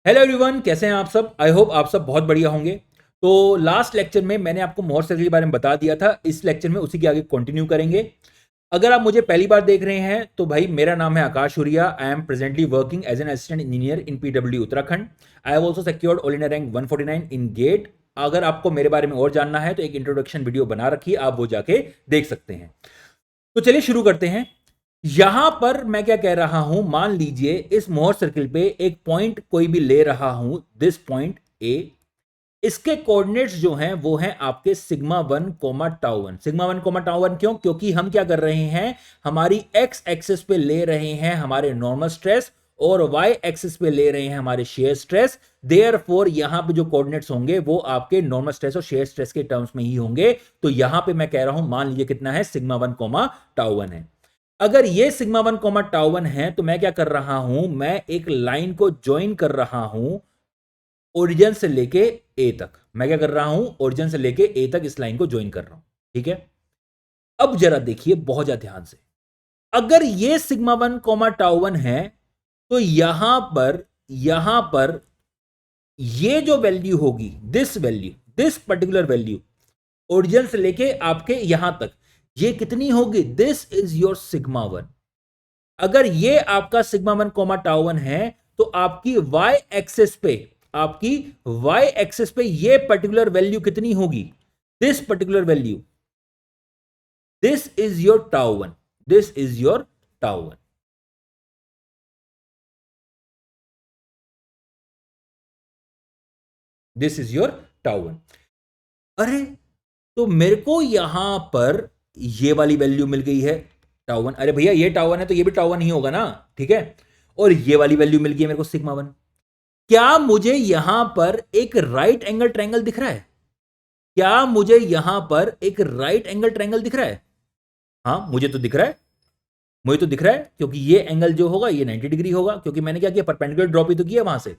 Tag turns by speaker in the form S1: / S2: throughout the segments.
S1: Hello everyone, कैसे हैं आप सब। आई होप आप सब बहुत बढ़िया होंगे। तो लास्ट लेक्चर में मैंने आपको मोहर सर्कल के बारे में बता दिया था। इस लेक्चर में उसी के आगे कंटिन्यू करेंगे। अगर आप मुझे पहली बार देख रहे हैं तो भाई मेरा नाम है Akash Huriya. I am presently working as an assistant engineer in PW Uttarakhand. I have also secured all India rank 149 in GATE. अगर आपको मेरे बारे में और जानना है तो एक इंट्रोडक्शन वीडियो बना रखी है, आप वो जाके देख सकते हैं। तो चलिए शुरू करते हैं। यहां पर मैं क्या कह रहा हूं, मान लीजिए इस मोहर सर्किल पे एक पॉइंट कोई भी ले रहा हूं, दिस पॉइंट ए। इसके कोऑर्डिनेट्स जो हैं वो हैं आपके sigma 1 comma tau 1। Sigma 1 comma tau 1 क्यों? क्योंकि हम क्या कर रहे हैं, हमारी एक्स एक्सिस पे ले रहे हैं हमारे नॉर्मल स्ट्रेस और वाई एक्सिस पे ले रहे हैं हमारे शेयर स्ट्रेस। देयरफॉर यहां पे जो कोऑर्डिनेट्स होंगे वो आपके नॉर्मल स्ट्रेस और शेयर स्ट्रेस के टर्म्स में ही होंगे। तो यहां पे मैं कह रहा हूं, मान लीजिए कितना है, सिग्मा 1 कोमा टाउ 1 है। अगर ये सिग्मा 1 कोमा टाउ 1 है तो मैं क्या कर रहा हूं, मैं एक लाइन को ज्वाइन कर रहा हूं ओरिजिन से लेके ए तक। मैं क्या कर रहा हूं, ओरिजिन से लेके ए तक इस लाइन को ज्वाइन कर रहा हूं। ठीक है, अब जरा देखिए बहुत ज्यादा ध्यान से। अगर ये सिग्मा 1 कोमा टाउ 1 है तो यहां पर ये जो वैल्यू होगी, this value, this particular value origin से लेके आपके यहां तक, ये कितनी होगी? This is your sigma 1। अगर ये आपका सिग्मा 1 कोमा टाउ 1 है तो आपकी वाई एक्सिस पे, आपकी वाई एक्सिस पे ये पर्टिकुलर वैल्यू कितनी होगी? This particular value, this is your tau 1, this is your tau 1। This is your tau 1। अरे, तो मेरे को यहां पर ये वाली वैल्यू मिल गई है, टाउ 1। अरे भैया ये टाउ 1 है तो ये भी टाउ 1 ही होगा ना। ठीक है, और ये वाली वैल्यू मिल गई है मेरे को सिग्मा 1। क्या मुझे यहां पर एक राइट एंगल ट्रायंगल दिख रहा है? क्या मुझे यहां पर एक राइट एंगल ट्रायंगल दिख रहा है? हाँ, मुझे तो दिख रहा है। मुझे तो दिख रहा है क्योंकि ये एंगल जो होगा ये 90 डिग्री होगा, क्योंकि मैंने क्या किया, परपेंडिकुलर ड्रॉप ही तो किया वहां से।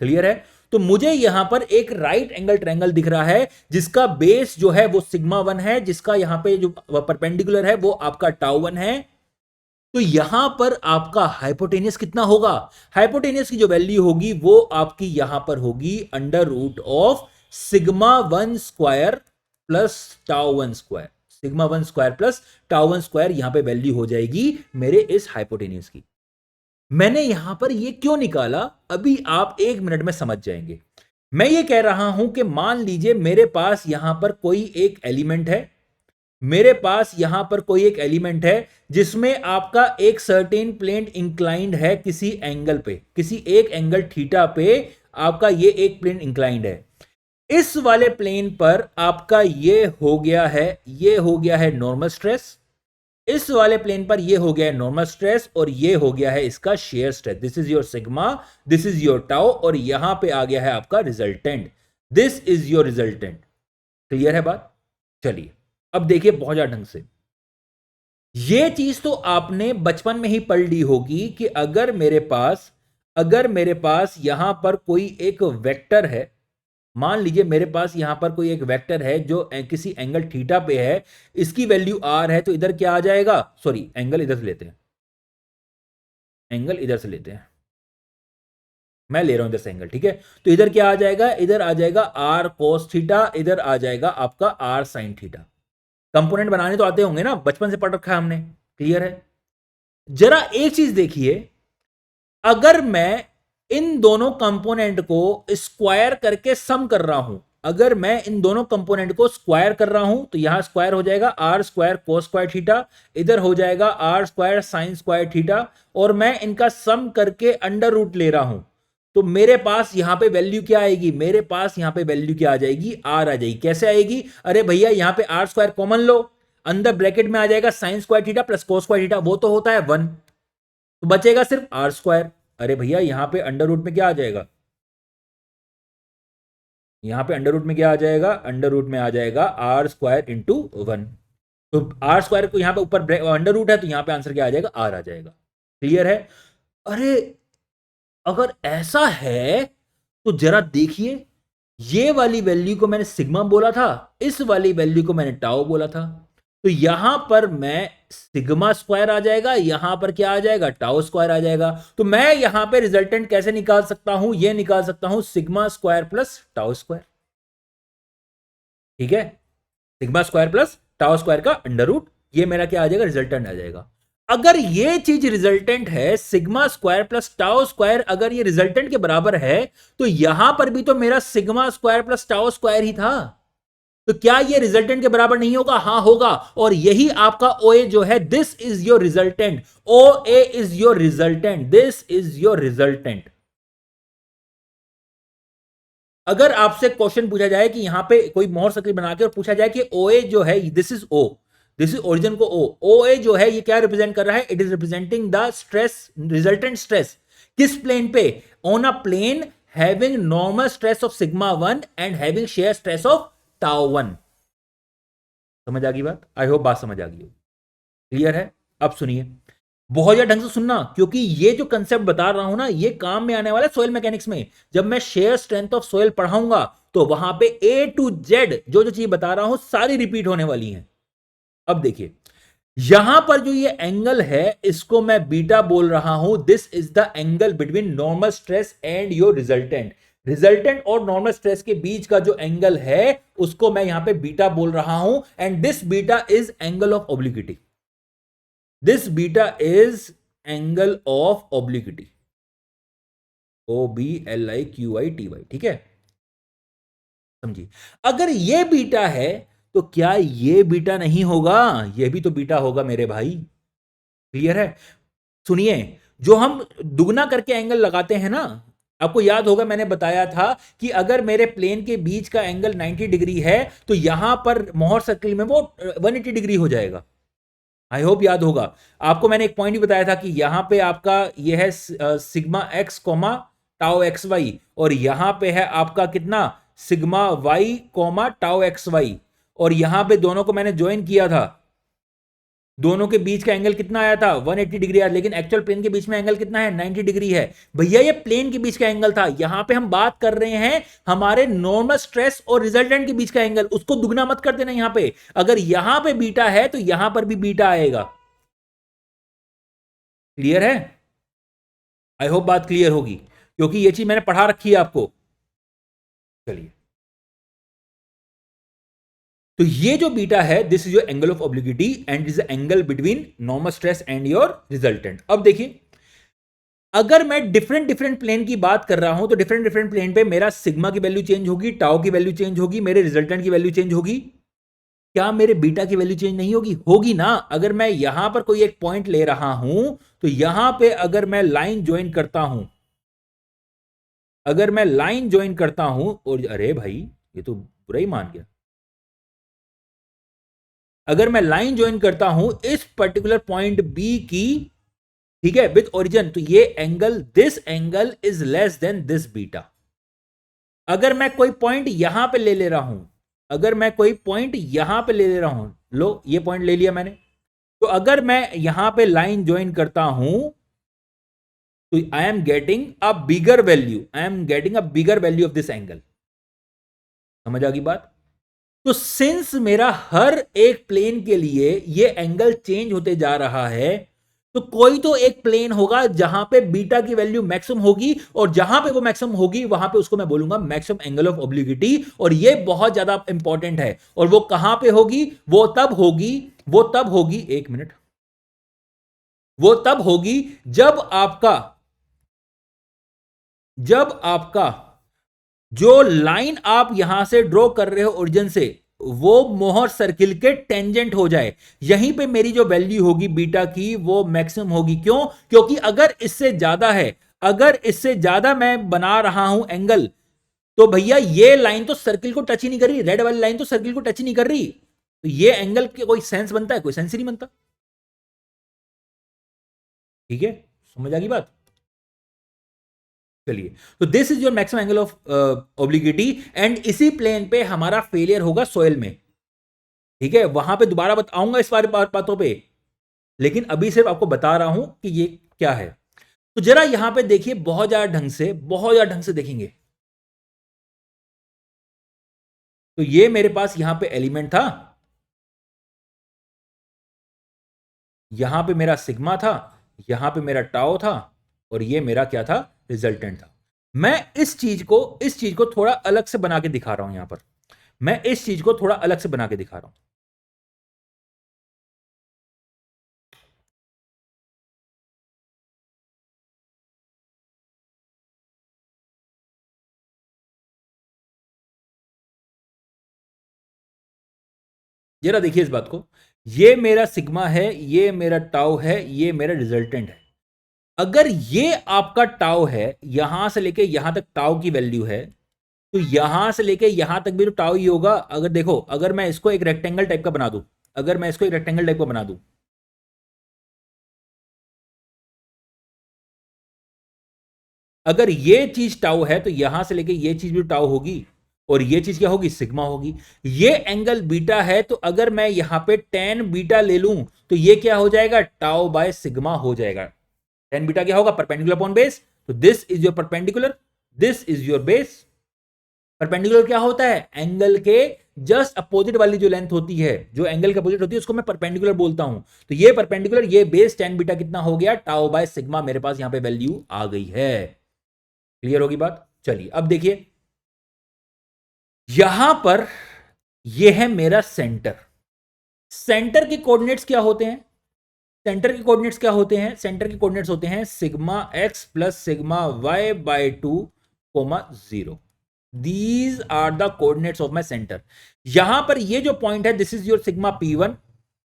S1: क्लियर है? तो मुझे यहां पर एक राइट एंगल ट्रायंगल दिख रहा है जिसका बेस जो है वो सिग्मा 1 है, जिसका यहां पे जो परपेंडिकुलर है वो आपका टाउ 1 है। तो यहां पर आपका हाइपोटेनियस कितना होगा? हाइपोटेनियस की जो वैल्यू होगी वो आपकी यहां पर होगी under root of sigma 1 square plus tau 1 square. Sigma 1 square plus tau 1 square यहां पे वैल्यू हो जाएगी मेरे इस हाइपोटेनियस की। मैंने यहां पर ये क्यों निकाला, अभी आप 1 मिनट में समझ जाएंगे। मैं ये कह रहा हूं कि मान लीजिए मेरे पास यहां पर कोई एक एलिमेंट है, मेरे पास यहां पर कोई एक एलिमेंट है जिसमें आपका एक सर्टेन प्लेन इंक्लाइंड है किसी एंगल पे, किसी एक एंगल थीटा पे आपका ये एक प्लेन इंक्लाइंड है। इस वाले प्लेन पर आपका ये हो गया है, ये हो गया है नॉर्मल स्ट्रेस। इस वाले प्लेन पर ये हो गया है नॉर्मल स्ट्रेस और ये हो गया है इसका shear stress. This is your sigma, this is your tau, और यहां पे आ गया है आपका resultant. This is your resultant. Clear है बात? चलिए अब देखिए बहुत ज्यादा ढंग से। ये चीज तो आपने बचपन में ही पढ़ ली होगी कि अगर मेरे पास यहां पर कोई एक वेक्टर है, मान लीजिए मेरे पास यहां पर कोई एक वेक्टर है जो किसी एंगल थीटा पे है, इसकी वैल्यू आर है, तो इधर क्या आ जाएगा, सॉरी एंगल इधर से लेते हैं, एंगल इधर से लेते हैं, मैं ले रहा हूं इधर से एंगल। ठीक है, तो इधर क्या आ जाएगा, इधर आ जाएगा आर कोस थीटा, इधर आ जाएगा आपका आर साइन थीटा। कंपोनेंट बनाने तो आते होंगे ना, बचपन से पढ़ रखा है हमने। क्लियर है? जरा एक चीज देखिए, अगर मैं इन दोनों कंपोनेंट को स्क्वायर करके सम कर रहा हूं, अगर मैं इन दोनों कंपोनेंट को स्क्वायर कर रहा हूं तो यहां स्क्वायर हो जाएगा R square cos square theta, इधर हो जाएगा R square sine square theta, और मैं इनका सम करके अंडर रूट ले रहा हूं, तो मेरे पास यहां पे वैल्यू क्या आएगी, मेरे पास यहां पे वैल्यू क्या आ जाएगी, आर आ जाएगी। कैसे आएगी? अरे भैया यहां पे आर स्क्वायर कॉमन लो, अंदर ब्रैकेट में आ जाएगा sign square theta plus cos square theta, वो तो होता है 1, तो बचेगा सिर्फ आर स्क्वायर। अरे भैया यहां पे अंडर रूट में क्या आ जाएगा, यहां पे अंडर रूट में क्या आ जाएगा, अंडर रूट में आ जाएगा आर स्क्वायर इंटू 1। तो आर स्क्वायर को यहां पे ऊपर अंडर रूट है तो यहां पे आंसर क्या आ जाएगा, आर आ जाएगा। क्लियर है? अरे अगर ऐसा है तो जरा देखिए, ये वाली वैल्यू को मैंने सिग्मा बोला था, इस वाली वैल्यू को मैंने टाउ बोला था। तो यहां पर मैं सिग्मा स्क्वायर आ जाएगा, यहां पर क्या आ जाएगा, टाउ स्क्वायर आ जाएगा। तो मैं यहां पे रिजल्टेंट कैसे निकाल सकता हूं, ये निकाल सकता हूं sigma square plus tau square. ठीक है, sigma square plus tau square का अंडर रूट, ये मेरा क्या आ जाएगा, रिजल्टेंट आ जाएगा। अगर ये चीज रिजल्टेंट है, sigma square plus tau square अगर ये रिजल्टेंट के बराबर है, तो यहां पर भी तो मेरा sigma square plus tau square ही था। तो क्या ये रिजल्टेंट के बराबर नहीं होगा, हां होगा। और यही आपका ओ ए जो है, this is your resultant, O A is your resultant, this is your resultant. अगर आपसे क्वेश्चन पूछा जाए कि यहां पे कोई मोहर सर्किल बना के और पूछा जाए कि ओ ए जो है, this is O, this is origin को ओ ए जो है ये क्या रिप्रेजेंट कर रहा है, it is representing the stress, resultant stress. किस प्लेन पे, on a plane having normal stress of sigma 1 and having shear stress of tau 1। समझ आ गई बात, आई होप बात समझ आ गई। क्लियर है। अब सुनिए, बहुत ज्यादा ढंग से सुनना, क्योंकि ये जो कंसेप्ट बता रहा हूं ना, ये काम में आने वाला है सोइल मैकेनिक्स में। जब मैं शेयर स्ट्रेंथ ऑफ सोइल पढ़ाऊंगा तो वहां पे ए टू जेड जो जो चीज बता रहा हूं सारी रिपीट होने वाली हैं। अब देखिए, यहां पर जो ये एंगल है इसको मैं बीटा बोल रहा हूं, this is the angle between normal stress and your resultant. Resultant और नॉर्मल स्ट्रेस के बीच का जो एंगल है उसको मैं यहां पे बीटा बोल रहा हूं, and this beta is angle of obliquity. This beta is angle of obliquity, OBLIQITY। ठीक है, समझिए। अगर ये बीटा है तो क्या ये बीटा नहीं होगा, ये भी तो बीटा होगा मेरे भाई। क्लियर है। सुनिए, जो हम दुगना करके एंगल लगाते हैं ना, आपको याद होगा मैंने बताया था कि अगर मेरे प्लेन के बीच का एंगल 90 डिग्री है तो यहां पर मोहर सर्किल में वो 180 डिग्री हो जाएगा। आई होप याद होगा। आपको मैंने एक पॉइंट भी बताया था कि यहां पे आपका ये है sigma X comma tau X Y, और यहां पे है आपका कितना, sigma Y comma tau X Y, और यहां पे दोनों को मैंने ज्वाइन किया था। दोनों के बीच का एंगल कितना आया था, 180 डिग्री आया, लेकिन एक्चुअल प्लेन के बीच में एंगल कितना है, 90 डिग्री है। भैया ये प्लेन के बीच का एंगल था, यहां पे हम बात कर रहे हैं हमारे नॉर्मल स्ट्रेस और रिजल्टेंट के बीच का एंगल, उसको दुगना मत कर देना। यहां पे अगर यहां पे बीटा है तो यहां पर भी बीटा आएगा। क्लियर है। आई होप बात क्लियर होगी, क्योंकि ये चीज मैंने पढ़ा रखी है आपको। चलिए, तो ये जो बीटा है, this is your angle of obliquity and is angle between normal stress and your resultant. अब देखिए, अगर मैं डिफरेंट डिफरेंट प्लेन की बात कर रहा हूं तो डिफरेंट डिफरेंट प्लेन पे मेरा सिग्मा की वैल्यू चेंज होगी, टाउ की वैल्यू चेंज होगी, मेरे रिजल्टेंट की वैल्यू चेंज होगी। क्या मेरे बीटा की वैल्यू चेंज नहीं होगी, होगी ना। अगर मैं यहां पर कोई एक पॉइंट ले रहा हूं तो यहां पे अगर मैं लाइन ज्वाइन करता हूं, अगर मैं लाइन ज्वाइन करता हूं, और अरे भाई ये तो बुरा ही मान गया, अगर मैं लाइन ज्वाइन करता हूं इस पर्टिकुलर पॉइंट बी की, ठीक है, विथ ओरिजिन, तो ये angle, this angle is less than this beta. अगर मैं कोई पॉइंट यहां पे ले ले रहा हूं, अगर मैं कोई पॉइंट यहां पे ले ले रहा हूं, लो ये पॉइंट ले लिया मैंने, तो अगर मैं यहां पे लाइन ज्वाइन करता हूं तो I am getting a bigger value, I am getting a bigger value of this angle. समझ आ गई बात। तो सिंस मेरा हर एक प्लेन के लिए ये एंगल चेंज होते जा रहा है, तो कोई तो एक प्लेन होगा जहां पे बीटा की वैल्यू मैक्सिमम होगी, और जहां पे वो मैक्सिमम होगी वहां पे उसको मैं बोलूंगा मैक्सिमम एंगल ऑफ ऑब्लिक्विटी। और ये बहुत ज्यादा इंपॉर्टेंट है। और वो कहां पे होगी, वो तब होगी, वो तब होगी, एक मिनट, वो तब होगी जब आपका, जब आपका जो लाइन आप यहां से ड्रॉ कर रहे हो ओरिजिन से, वो मोहर सर्किल के टेंजेंट हो जाए। यहीं पे मेरी जो वैल्यू होगी बीटा की वो मैक्सिमम होगी। क्यों, क्योंकि अगर इससे ज्यादा है, अगर इससे ज्यादा मैं बना रहा हूं एंगल, तो भैया ये लाइन तो सर्किल को टच ही नहीं कर रही, रेड वाली लाइन तो सर्किल को टच ही नहीं कर रही, तो ये एंगल के कोई सेंस बनता है, कोई सेंस ही नहीं बनता। ठीक है, समझ आ गई बात। चलिए, तो this is your maximum angle of obliquity, and इसी प्लेन पे हमारा फेलियर होगा सोयल में। ठीक है, वहां पे दोबारा बताऊंगा इस बारे बातों पे, लेकिन अभी सिर्फ आपको बता रहा हूं कि ये क्या है। तो जरा यहां पे देखिए, बहुत ज्यादा ढंग से, बहुत ज्यादा ढंग से देखेंगे। तो ये मेरे पास यहां पे एलिमेंट था, यहां पे मेरा सिग्मा था, यहां पे मेरा टाउ था, और ये मेरा क्या था, रिजल्टेंट था। मैं इस चीज को थोड़ा अलग से बना के दिखा रहा हूं। यहां पर मैं इस चीज को थोड़ा अलग से बना के दिखा रहा हूं। जरा देखिए इस बात को, ये मेरा सिग्मा है, ये मेरा टाउ है, ये मेरा रिजल्टेंट है। अगर ये आपका टाउ है, यहां से लेके यहां तक टाउ की वैल्यू है, तो यहां से लेके यहां तक भी तो टाउ ही होगा। अगर देखो, अगर मैं इसको एक रेक्टेंगल टाइप का बना दूं, अगर मैं इसको एक रेक्टेंगल टाइप का बना दूं, अगर ये चीज टाउ है तो यहां से लेके ये चीज भी टाउ होगी, और ये चीज क्या होगी, सिग्मा होगी। ये एंगल बीटा है, तो अगर मैं यहां पे टेन बीटा ले लूं, तो ये क्या हो जाएगा, टाउ बाय सिग्मा हो जाएगा। टेन बीटा क्या होगा, परपेंडिकुलर अपॉन बेस। तो this is your perpendicular, this is your base. Perpendicular क्या होता है, एंगल के जस्ट अपोजिट वाली जो लेंथ होती है, जो एंगल के अपोजिट होती है, उसको मैं परपेंडिकुलर बोलता हूं। तो ये परपेंडिकुलर, ये बेस टेन बीटा कितना हो गया, टाउ बाय सिग्मा, मेरे पास यहां पे वैल्यू आ गई है। क्लियर होगी बात। चलिए अब देखिए, यहां पर यह है मेरा सेंटर। सेंटर के कोऑर्डिनेट्स क्या होते हैं, सेंटर के कोऑर्डिनेट्स क्या होते हैं, सेंटर के कोऑर्डिनेट्स होते हैं sigma X plus sigma Y by 2 comma 0। These are the coordinates of my centre. यहां पर ये जो पॉइंट है, this is your sigma P1,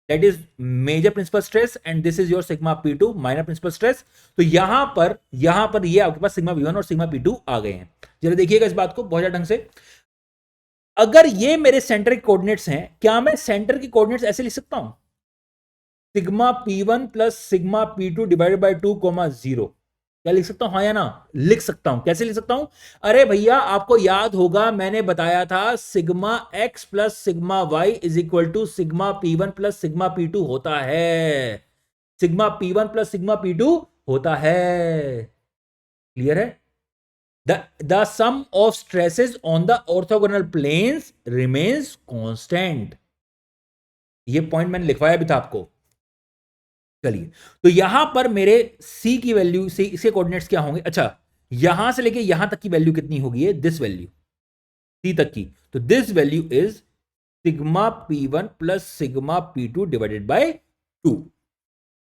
S1: that is major principal stress, and this is your sigma P2, minor principal stress. तो यहां पर ये आपके पास सिग्मा P1 और सिग्मा P2 आ गए हैं। जरा देखिएगा इस बात को बहुत ढंग से। अगर ये मेरे सेंटर के कोऑर्डिनेट्स हैं, क्या मैं सेंटर के कोऑर्डिनेट्स ऐसे लिख सकता हूं, sigma P1 plus sigma P2 divided by 2 comma 0? क्या लिख सकता हूं, हाँ या ना? लिख सकता हूं। कैसे लिख सकता हूं? अरे भैया, आपको याद होगा मैंने बताया था sigma x plus sigma y is equal to sigma P1 plus sigma P2 होता है। Sigma P1 plus sigma P2 होता है। क्लियर है? The sum of stresses on the orthogonal planes remains constant. ये पॉइंट मैंने लिखवाया भी था आपको। चलिए, तो यहां पर मेरे c की वैल्यू, सी इसके कोऑर्डिनेट्स क्या होंगे, अच्छा, यहां से लेके यहां तक की वैल्यू कितनी होगी, दिस वैल्यू c तक की। तो this value is sigma P1 plus sigma P2 divided by 2।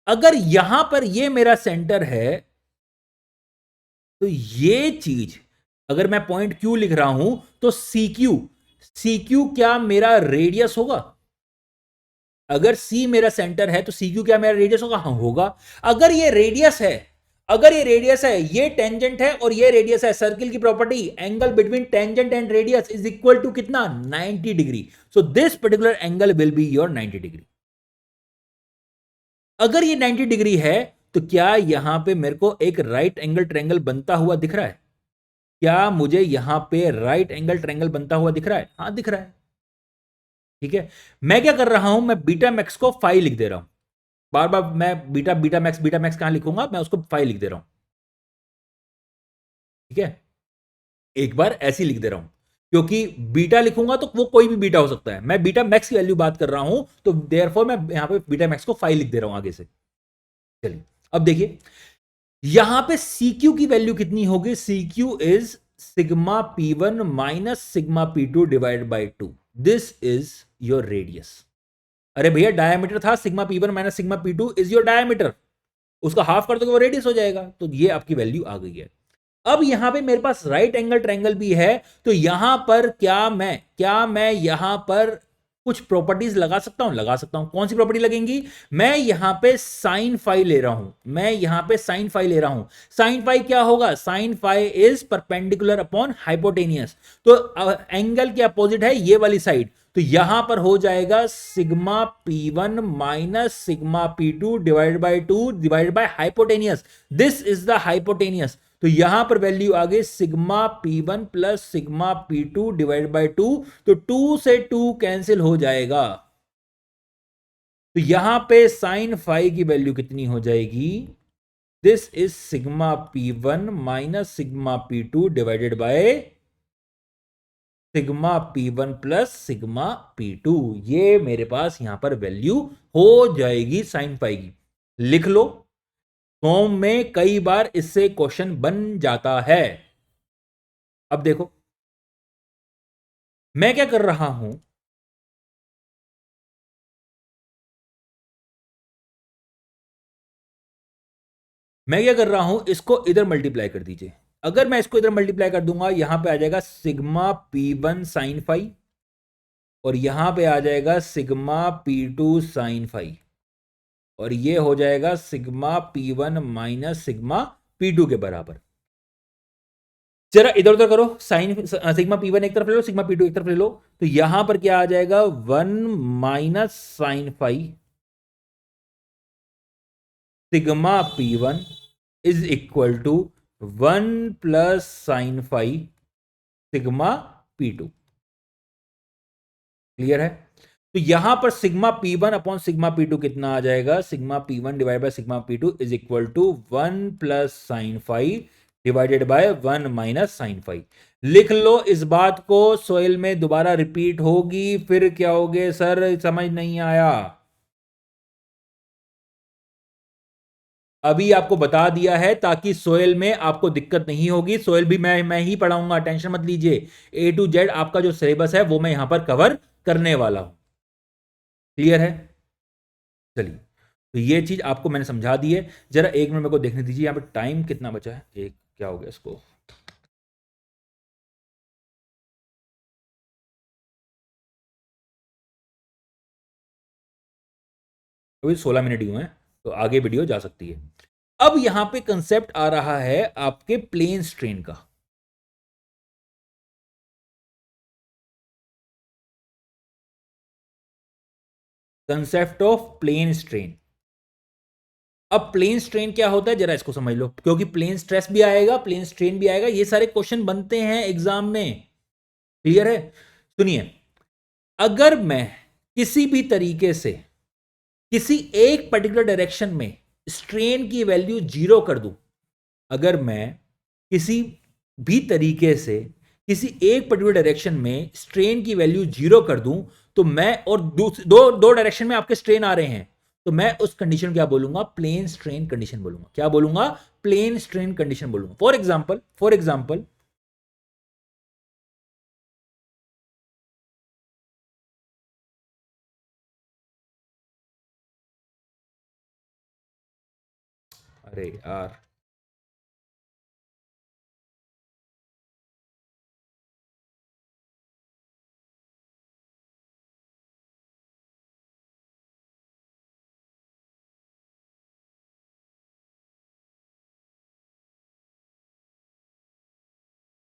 S1: अगर यहां पर ये मेरा सेंटर है, तो ये चीज, अगर मैं पॉइंट Q लिख रहा हूं, तो CQ क्या मेरा रेडियस होगा? अगर C मेरा सेंटर है, तो CQ क्या मेरा रेडियस होगा? हाँ, होगा। अगर ये रेडियस है, अगर ये रेडियस है, ये टेंजेंट है और ये रेडियस है, सर्किल की property, angle between tangent and radius is equal to कितना, 90 degree. So this particular angle will be your 90 degree. अगर ये 90 डिग्री है, तो क्या यहां पे मेरे को एक राइट एंगल ट्रायंगल बनता हुआ दिख रहा है? क्या मुझे यहां पे राइट एंगल ट्रायंगल बनता हुआ दिख रहा है? हाँ, दिख रहा है। ठीक है, मैं क्या कर रहा हूं, मैं बीटा मैक्स को 5 लिख दे रहा हूं। बार बार मैं बीटा मैक्स कहां लिखूंगा, मैं उसको 5 लिख दे रहा हूं। ठीक है, एक बार ऐसे ही लिख दे रहा हूं, क्योंकि बीटा लिखूंगा तो वो कोई भी बीटा हो सकता है। मैं बीटा मैक्स की वैल्यू बात कर रहा हूं, तो देयरफॉर मैं यहां पे बीटा मैक्स को 5 लिख दे रहा हूं आगे से। चलिए अब देखिए, यहां पे CQ की वैल्यू कितनी होगी, CQ is sigma P1 minus sigma P2 divide by 2। This is your radius. अरे भैया, डायमीटर था sigma P1 minus sigma P2 is your diameter, उसका हाफ कर दोगे वो रेडियस हो जाएगा। तो ये आपकी वैल्यू आ गई है। अब यहां पे मेरे पास राइट एंगल ट्रायंगल भी है, तो यहां पर क्या मैं यहां पर कुछ प्रॉपर्टीज लगा सकता हूं? लगा सकता हूं। कौन सी प्रॉपर्टी लगेंगी? मैं यहां पे साइन फाई ले रहा हूं, मैं यहां पे साइन फाई ले रहा हूं। साइन फाई क्या होगा? Sine phi is perpendicular upon hypotenuse. तो एंगल के अपोजिट है ये वाली साइड, तो यहां पर हो जाएगा sigma P1 minus sigma P2 divided by 2 divided by hypotenuse. This is the hypotenuse. तो यहां पर वैल्यू आ गई sigma P1 plus sigma P2 divide by 2। तो 2 से 2 कैंसिल हो जाएगा, तो यहां पे साइन फाई की वैल्यू कितनी हो जाएगी? This is sigma P1 minus sigma P2 divided by sigma P1 plus sigma P2, ये मेरे पास यहां पर वैल्यू हो जाएगी, साइन पाएगी। लिख लो, फॉर्म में कई बार इससे क्वेश्चन बन जाता है। अब देखो मैं क्या कर रहा हूं, मैं क्या कर रहा हूं, इसको इधर मल्टीप्लाई कर दीजिए। अगर मैं इसको इधर मल्टीप्लाई कर दूंगा, यहां पे आ जाएगा सिग्मा P1 साइन फाई, और यहां पे आ जाएगा सिग्मा P2 साइन फाई, और ये हो जाएगा sigma P1 minus sigma P2 के बराबर। जरा इधर उधर करो, साइन सिग्मा P1 एक तरफ ले लो, सिग्मा P2 एक तरफ ले लो, तो यहां पर क्या आ जाएगा 1 minus sine phi sigma P1 is equal to 1 plus sine phi sigma P2। Clear है? तो यहां पर sigma P1 upon sigma P2 कितना आ जाएगा, sigma P1 divide by sigma P2 is equal to 1 plus sine phi divided by 1 minus sine phi. लिख लो, इस बात को सोयल में दोबारा रिपीट होगी, फिर क्या होगे सर समझ नहीं आया। अभी आपको बता दिया है ताकि सोयल में आपको दिक्कत नहीं होगी। सोयल भी मैं ही पढ़ाऊंगा, टेंशन मत लीजिए। A to Z आपका जो सिलेबस है वो मैं यहां पर कवर करने वाला हूं। क्लियर है? चलिए, तो ये चीज आपको मैंने समझा दी है। जरा एक मिनट मेरे को देखने दीजिए, यहां पर टाइम कितना बचा है, एक क्या हो गया इसको, अभी 16 मिनट ही हुए हैं, तो आगे वीडियो जा सकती है। अब यहां पे कंसेप्ट आ रहा है आपके प्लेन स्ट्रेन का। Concept of plane strain. अब प्लेन स्ट्रेन क्या होता है जरा इसको समझ लो, क्योंकि प्लेन स्ट्रेस भी आएगा, प्लेन स्ट्रेन भी आएगा, ये सारे क्वेश्चन बनते हैं एग्जाम में। क्लियर है? सुनिए, अगर मैं किसी भी तरीके से किसी एक पर्टिकुलर डायरेक्शन में स्ट्रेन की वैल्यू जीरो कर दूं, अगर मैं किसी भी तरीके से किसी एक पर्टिकुलर डायरेक्शन में स्ट्रेन की वैल्यू जीरो कर दूं, तो मैं, और दो दो डायरेक्शन में आपके स्ट्रेन आ रहे हैं, तो मैं उस कंडीशन क्या बोलूंगा, प्लेन स्ट्रेन कंडीशन बोलूंगा। क्या बोलूंगा? प्लेन स्ट्रेन कंडीशन बोलूंगा। फॉर एग्जाम्पल अरे यार,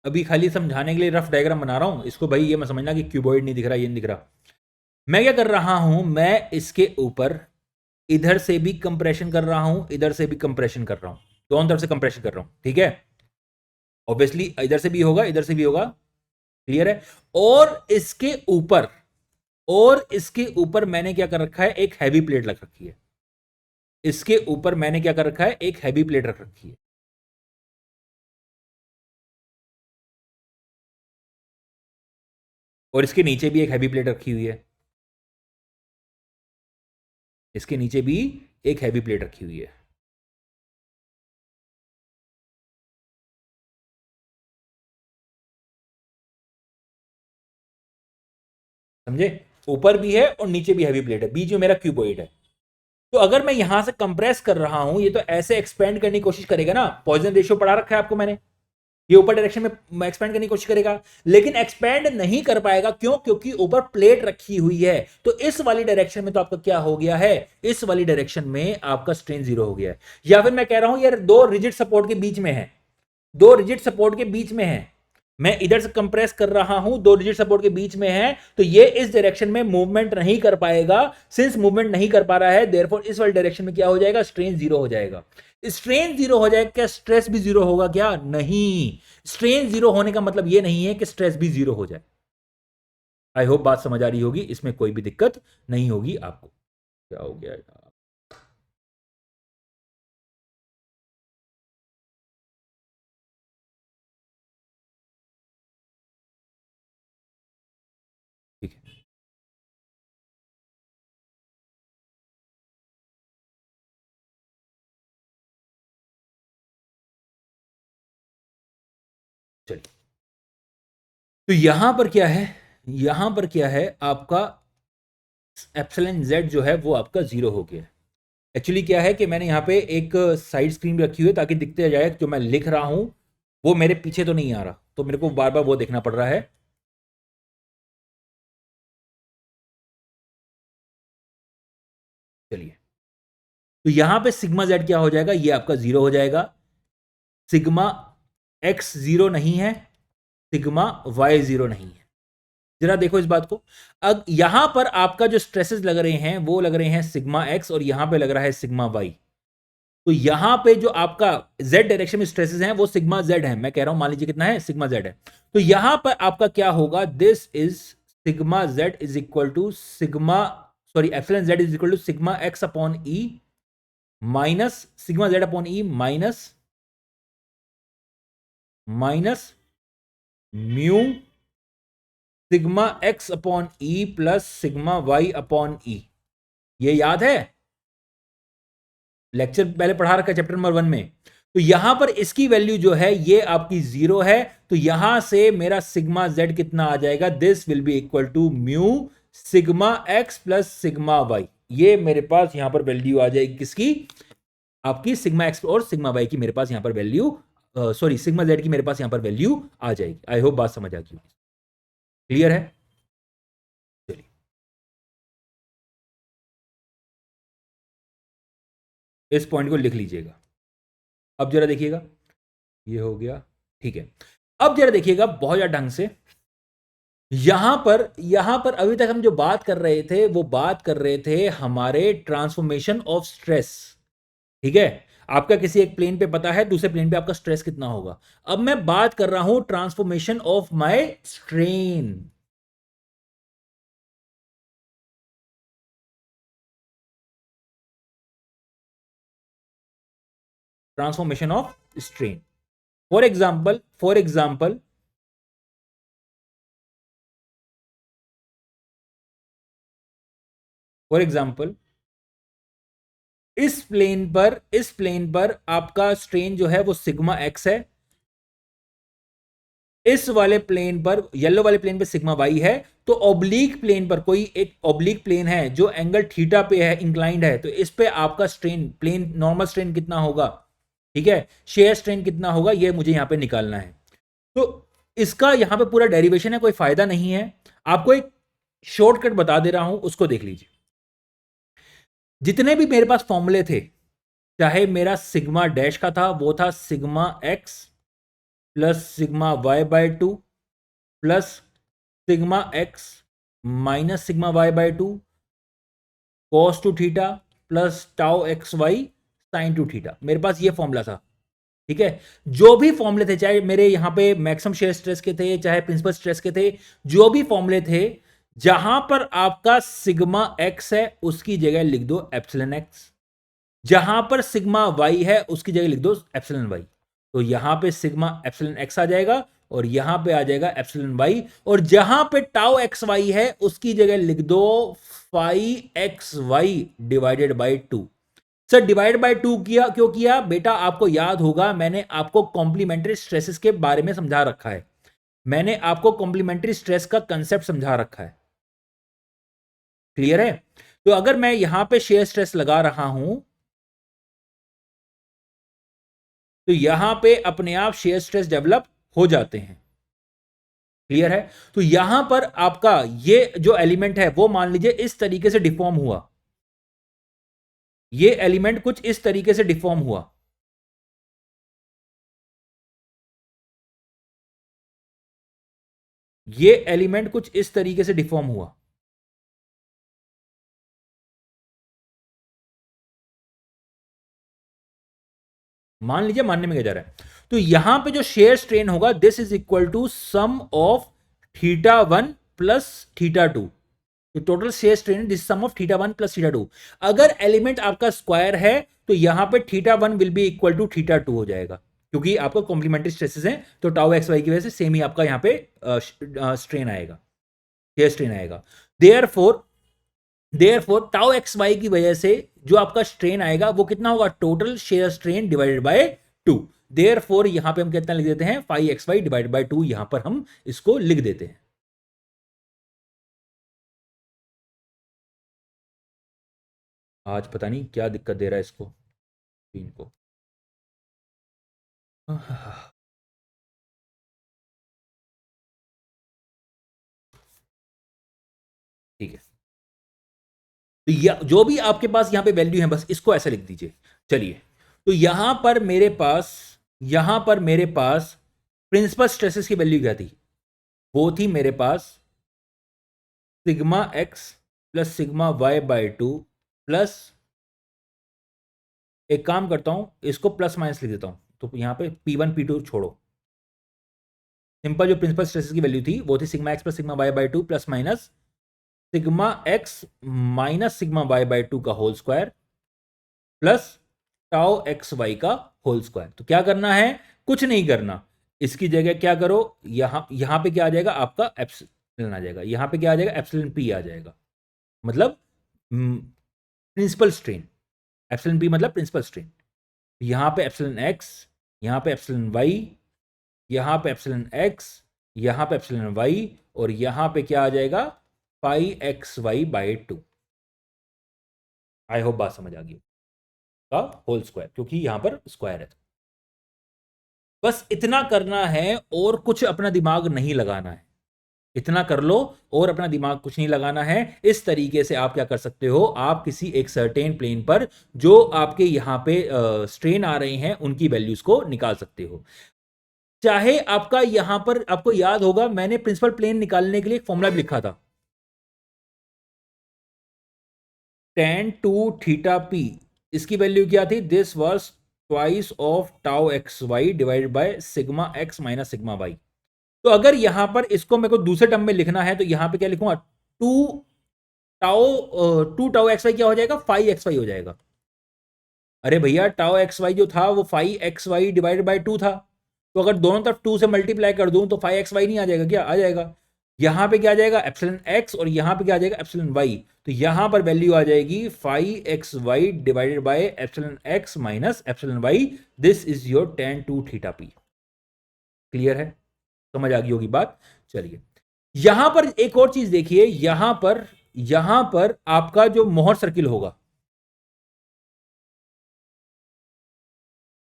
S1: अभी खाली समझाने के लिए रफ डायग्राम बना रहा हूं इसको, भाई ये मैं समझना कि क्यूबॉइड नहीं दिख रहा, ये नहीं दिख रहा। मैं क्या कर रहा हूं, मैं इसके ऊपर इधर से भी कंप्रेशन कर रहा हूं, इधर से भी कंप्रेशन कर रहा हूं, दोनों तरफ से कंप्रेशन कर रहा हूं। ठीक है? ऑब्वियसली इधर से भी होगा, इधर से भी होगा। क्लियर है? और इसके ऊपर मैंने क्या कर रखा है, एक हैवी प्लेट रख रखी है। इसके ऊपर मैंने क्या कर रखा है, एक हैवी प्लेट रख रखी है। और इसके नीचे भी एक हैवी प्लेट रखी हुई है। इसके नीचे भी एक हैवी प्लेट रखी हुई है। समझे? ऊपर भी है और नीचे भी हैवी प्लेट है, बीच में मेरा क्यूबॉइड है। तो अगर मैं यहां से कंप्रेस कर रहा हूं, ये तो ऐसे एक्सपेंड करने की कोशिश करेगा ना, पॉइजन रेशियो पढ़ा रखा है आपको मैंने, ये ऊपर डायरेक्शन में एक्सपेंड करने की कोशिश करेगा, लेकिन एक्सपेंड नहीं कर पाएगा। क्यों? क्योंकि ऊपर प्लेट रखी हुई है। तो इस वाली डायरेक्शन में तो आपका क्या हो गया है, इस वाली डायरेक्शन में आपका स्ट्रेन जीरो हो गया है। या फिर मैं कह रहा हूं यार, दो रिजिड सपोर्ट के बीच में है, दो रिजिड सपोर्ट के बीच में है, मैं इधर से कंप्रेस कर रहा हूं, दो रिजिड सपोर्ट के बीच में है, तो ये इस डायरेक्शन में मूवमेंट नहीं कर पाएगा। सिंस मूवमेंट नहीं कर पा रहा है, देयरफॉर इस वाली डायरेक्शन में क्या हो जाएगा, स्ट्रेन जीरो हो जाएगा। स्ट्रेन जीरो हो जाएगा, क्या स्ट्रेस भी जीरो होगा क्या? नहीं। स्ट्रेन जीरो होने का मतलब ये नहीं है कि स्ट्रेस भी जीरो हो जाए। आई होप बात समझ आ रही होगी, इसमें कोई भी दिक्कत नहीं होगी आपको। क्या हो गया यार? ठीक है, चलिए। तो यहां पर क्या है, यहां पर क्या है, आपका एप्सिलॉन जेड जो है वो आपका जीरो हो गया है। एक्चुअली क्या है कि मैंने यहाँ पे एक साइड स्क्रीन रखी हुई है ताकि दिखते जाए जो मैं लिख रहा हूं वो मेरे पीछे तो नहीं आ रहा, तो मेरे को बार बार वो देखना पड़ रहा है। चलिए, तो यहां पे सिग्मा जेड क्या हो जाएगा, ये आपका जीरो हो जाएगा। सिग्मा एक्स जीरो नहीं है, सिग्मा वाई जीरो नहीं है। जरा देखो इस बात को। अब यहां पर आपका जो स्ट्रेसेस लग रहे हैं वो लग रहे हैं सिग्मा एक्स और यहां पे लग रहा है सिग्मा वाई। तो यहां पे जो आपका जेड डायरेक्शन में स्ट्रेसेस हैं वो सिग्मा जेड है, मैं कह रहा हूं मान लीजिए कितना है, सिग्मा जेड है। तो यहां पर आपका क्या होगा, this is sigma Z is equal to sigma, sorry epsilon Z is equal to sigma X upon E minus sigma Z upon E minus mu sigma X upon E plus sigma Y upon E. ये याद है, lecture पहले पढ़ा रखा है chapter number 1 में। तो यहां पर इसकी वैल्यू जो है ये आपकी जीरो है, तो यहां से मेरा सिग्मा जेड कितना आ जाएगा, this will be equal to mu sigma X plus sigma Y. ये मेरे पास यहां पर वैल्यू आ जाएगी किसकी, आपकी सिग्मा एक्स और सिग्मा वाई की मेरे पास यहां पर वैल्यू, सॉरी सिग्मा जेड की मेरे पास यहां पर वैल्यू आ जाएगी। आई होप बात समझ आ गई, क्लियर है। चलिए, इस पॉइंट को लिख लीजिएगा। अब जरा देखिएगा, ये हो गया, ठीक है। अब जरा देखिएगा बहुत ज्यादा ढंग से, यहां पर अभी तक हम जो बात कर रहे थे वो बात कर रहे थे हमारे ट्रांसफॉर्मेशन ऑफ स्ट्रेस, ठीक है। आपका किसी एक प्लेन पे पता है दूसरे प्लेन पे आपका स्ट्रेस कितना होगा। अब मैं बात कर रहा हूं transformation of my strain. Transformation of strain, for example इस प्लेन पर आपका स्ट्रेन जो है वो सिग्मा एक्स है, इस वाले प्लेन पर, येलो वाले प्लेन पे सिग्मा वाई है। तो ऑब्लिक प्लेन पर कोई एक ऑब्लिक प्लेन है जो एंगल थीटा पे है, इंक्लाइंड है, तो इस पे आपका स्ट्रेन, प्लेन नॉर्मल स्ट्रेन कितना होगा, ठीक है, शेयर स्ट्रेन कितना होगा, ये मुझे यहां पे निकालना है। तो इसका यहां पे पूरा डेरिवेशन है, कोई फायदा नहीं है। आपको एक शॉर्टकट बता दे रहा हूं, उसको देख लीजिए। जितने भी मेरे पास फॉर्मूले थे, चाहे मेरा सिग्मा डैश का था वो था sigma X plus sigma Y by two plus sigma X minus sigma Y by two cos two theta plus tau X Y sine two theta, मेरे पास ये फॉर्मूला था, ठीक है। जो भी फॉर्मूले थे, चाहे मेरे यहां पे मैक्सिमम शेयर स्ट्रेस के थे चाहे प्रिंसिपल स्ट्रेस के थे, जो भी फॉर्मूले थे, जहां पर आपका सिग्मा एक्स है उसकी जगह लिख दो एप्सिलॉन एक्स, जहां पर सिग्मा वाई है उसकी जगह लिख दो एप्सिलॉन वाई। तो यहां पे सिग्मा एप्सिलॉन एक्स आ जाएगा और यहां पे आ जाएगा एप्सिलॉन वाई, और जहां पे टाउ एक्स वाई है उसकी जगह लिख दो phi X Y divided by two. Sir divide by two किया क्यों किया बेटा, आपको याद होगा मैंने आपको कॉम्प्लीमेंट्री स्ट्रेसेस के बारे में समझा रखा है, मैंने आपको कॉम्प्लीमेंट्री स्ट्रेस का कंसेप्ट समझा रखा है, क्लियर है। तो अगर मैं यहां पे शेयर स्ट्रेस लगा रहा हूं तो यहां पे अपने आप शेयर स्ट्रेस डेवलप हो जाते हैं, क्लियर है। तो यहां पर आपका ये जो एलिमेंट है वो मान लीजिए इस तरीके से डिफॉर्म हुआ, ये एलिमेंट कुछ इस तरीके से डिफॉर्म हुआ, ये एलिमेंट कुछ इस तरीके से डिफॉर्म हुआ, मान लीजिए, मानने में क्या जा रहा है। तो यहां पे जो शेयर स्ट्रेन होगा this is equal to sum of theta one plus theta two, तो total shear strain this sum of theta one plus theta two. अगर एलिमेंट आपका स्क्वायर है तो यहां पे theta one will be equal to theta two हो जाएगा, क्योंकि आपका कॉम्प्लीमेंट्री स्ट्रेसेस हैं, तो टाउ एक्स वाई की वजह से सेम ही आपका यहां पे स्ट्रेन आएगा। शेयर स्ट्रेन आएगा। देयरफॉर टाउ एक्स वाई की वजह से जो आपका स्ट्रेन आएगा वो कितना होगा, total shear strain divided by 2। Therefore यहां पे हम कितना लिख देते हैं, 5xy डिवाइडेड बाय 2, यहां पर हम इसको लिख देते हैं। आज पता नहीं क्या दिक्कत दे रहा है इसको, स्क्रीन को। ठीक है, तो जो भी आपके पास यहां पे वैल्यू है बस इसको ऐसा लिख दीजिए। चलिए, तो यहां पर मेरे पास प्रिंसिपल स्ट्रेसेस की वैल्यू क्या थी, वो थी मेरे पास sigma X plus sigma Y by 2 plus, एक काम करता हूं इसको प्लस माइनस लिख देता हूं, तो यहां पे P1 P2 छोड़ो, सिंपल जो प्रिंसिपल स्ट्रेसेस की वैल्यू थी वो थी sigma X plus sigma Y by 2 plus minus sigma X minus sigma Y by 2 का whole square plus tau X Y का होल स्क्वायर। तो क्या करना है, कुछ नहीं करना, इसकी जगह क्या करो, यहां पे क्या आ जाएगा आपका एप्सिलॉन आ जाएगा, यहां पे क्या आ जाएगा एप्सिलॉन पी आ जाएगा, मतलब प्रिंसिपल स्ट्रेन, एप्सिलॉन पी मतलब प्रिंसिपल स्ट्रेन। यहां पे एप्सिलॉन एक्स, यहां पे एप्सिलॉन वाई, यहां पे एप्सिलॉन एक्स, यहां पे एप्सिलॉन वाई, और यहां पे क्या आ जाएगा 5xy बाय 2। आई होप बात समझ आ गई, का होल स्क्वायर, क्योंकि यहां पर स्क्वायर है। बस इतना करना है और कुछ अपना दिमाग नहीं लगाना है, इतना कर लो और अपना दिमाग कुछ नहीं लगाना है। इस तरीके से आप क्या कर सकते हो, आप किसी एक सर्टेन प्लेन पर जो आपके यहां पे स्ट्रेन आ रहे हैं उनकी वैल्यूज को निकाल सकते हो। चाहे आपका यहां पर, आपको याद होगा मैंने प्रिंसिपल प्लेन निकालने के लिए एक फॉर्मूला भी लिखा था, tan 2 थीटा p, इसकी वैल्यू क्या थी, this was twice of tau X Y divided by sigma X minus sigma Y. तो अगर यहां पर इसको मेरे को दूसरे टर्म में लिखना है तो यहां पे क्या लिखूंगा, टू टाउ एक्स वाई क्या हो जाएगा, 5xy हो जाएगा। अरे भैया टाउ एक्स वाई जो था वो 5xy डिवाइडेड बाय 2 था, तो अगर दोनों तरफ 2 से मल्टीप्लाई कर दूं तो 5xy नहीं आ जाएगा क्या, आ जाएगा। यहां पे क्या आ जाएगा एप्सिलॉन एक्स, और यहां पे क्या आ जाएगा एप्सिलॉन वाई, तो यहां पर वैल्यू आ जाएगी 5xy divided by epsilon X minus epsilon Y. This is your tan 2 theta P. Clear है, समझ आ गई होगी बात। चलिए, यहां पर एक और चीज देखिए, यहां पर आपका जो मोहर सर्किल होगा,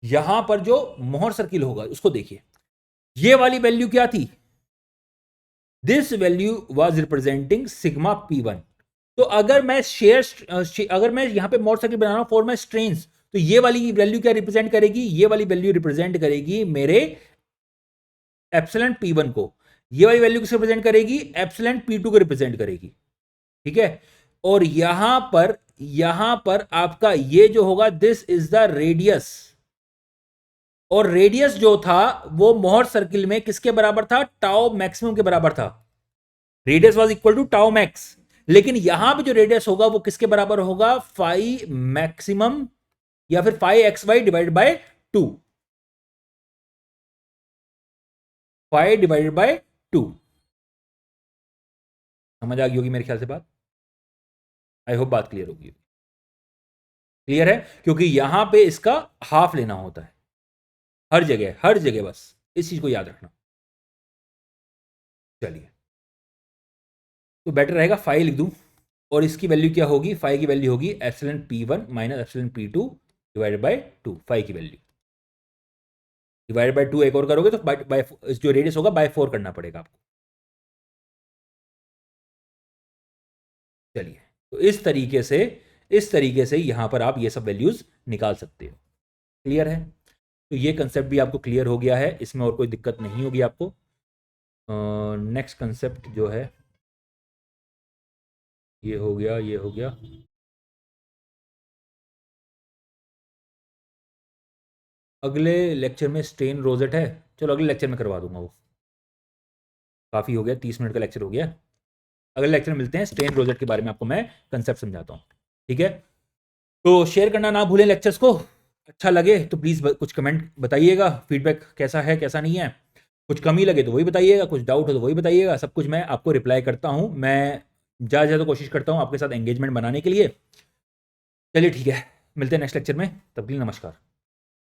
S1: यहां पर जो मोहर सर्किल होगा उसको देखिए, ये वाली वैल्यू क्या थी, this value was representing sigma P1। तो अगर मैं अगर मैं यहां पे मोहर सर्किल बना रहा हूं फॉर माई स्ट्रेन्स, तो ये वाली वैल्यू क्या रिप्रेजेंट करेगी, ये वाली वैल्यू रिप्रेजेंट करेगी मेरे एप्सिलॉन P1 को, ये वाली वैल्यू किसे रिप्रेजेंट करेगी, एप्सिलॉन P2 को रिप्रेजेंट करेगी। ठीक है, और यहां पर आपका ये जो होगा दिस इज द रेडियस, और रेडियस जो था वो मोहर सर्किल में किसके बराबर था, टाउ मैक्सिमम के बराबर था। Radius was equal to tau max, लेकिन यहां पे जो रेडियस होगा वो किसके बराबर होगा, 5 मैक्सिमम या फिर 5xy divided by 2, 5 divided by 2। समझ आ गई होगी मेरे ख्याल से बात, आई होप बात क्लियर होगी। क्लियर है, क्योंकि यहां पे इसका हाफ लेना होता है, हर जगह बस इस चीज को याद रखना। चलिए, तो बेटर रहेगा 5 लिख दूं, और इसकी वैल्यू क्या होगी, 5 की वैल्यू होगी epsilon P1 minus epsilon P2 divided by 2, 5 की वैल्यू डिवाइडेड बाय 2 एक और करोगे तो बाय जो रेडियस होगा बाय 4 करना पड़ेगा आपको। चलिए, तो इस तरीके से यहां पर आप ये सब वैल्यूज निकाल सकते हो। क्लियर है, तो ये कंसेप्ट भी आपको क्लियर हो गया है, इसमें और कोई दिक्कत नहीं होगी आपको। नेक्स्ट कंसेप्ट जो है ये हो गया, ये हो गया। अगले लेक्चर में स्ट्रेन रोजेट है, चलो अगले लेक्चर में करवा दूंगा वो, काफ़ी हो गया, 30 मिनट का लेक्चर हो गया। अगले लेक्चर में मिलते हैं, स्ट्रेन रोजेट के बारे में आपको मैं कंसेप्ट समझाता हूँ। ठीक है, तो शेयर करना ना भूलें लेक्चर्स को, अच्छा लगे तो प्लीज़ कुछ कमेंट बताइएगा, फीडबैक कैसा है कैसा नहीं है। कुछ कमी लगे तो वही बताइएगा, कुछ डाउट हो तो वही बताइएगा, सब कुछ मैं आपको रिप्लाई करता हूँ। मैं ज़्यादा से ज़्यादा कोशिश करता हूँ आपके साथ एंगेजमेंट बनाने के लिए। चलिए ठीक है, मिलते हैं नेक्स्ट लेक्चर में, तब के लिए नमस्कार।